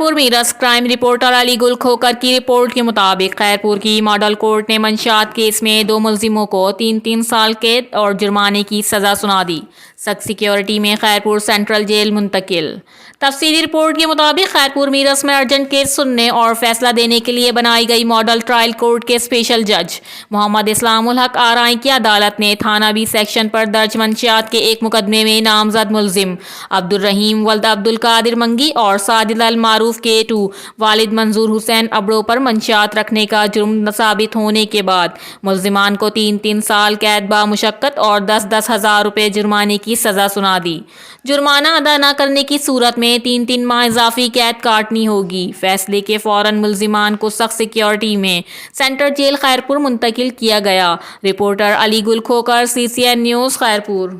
Khairpur Mirs crime reporter علی گل کھوکر کی report کے مطابق خیرپور کی ماڈل کورٹ نے منشیات کیس میں 2 ملزموں کو 3 سال قید اور جرمانے کی سزا سنا دی۔ سخت سیکیورٹی میں خیرپور سینٹرل جیل منتقل۔ تفصیلی رپورٹ کے مطابق خیرپور میرس میں ارجنٹ کیس سننے اور فیصلہ دینے کے لیے بنائی گئی ماڈل ٹرائل کورٹ کے اسپیشل جج محمد اسلام الحق آرائی کی عدالت نے تھانہ بی سیکشن پر درج منشیات کے ایک مقدمے میں نامزد ملزم عبد الرحیم ولد عبد القادر منگی اور ساجد المعروف کے 2 والد منظور حسین ابڑو پر منشیات رکھنے کا جرم ثابت ہونے کے بعد ملزمان کو 3 سال قید با مشقت اور 10 ہزار روپے جرمانے کی سزا سنا دی۔ جرمانہ ادا نہ کرنے کی صورت میں 3 ماہ اضافی قید کاٹنی ہوگی۔ فیصلے کے فوراً ملزمان کو سخت سیکیورٹی میں سینٹرل جیل خیرپور منتقل کیا گیا۔ رپورٹر علی گل کھوکر، CCN نیوز، خیرپور۔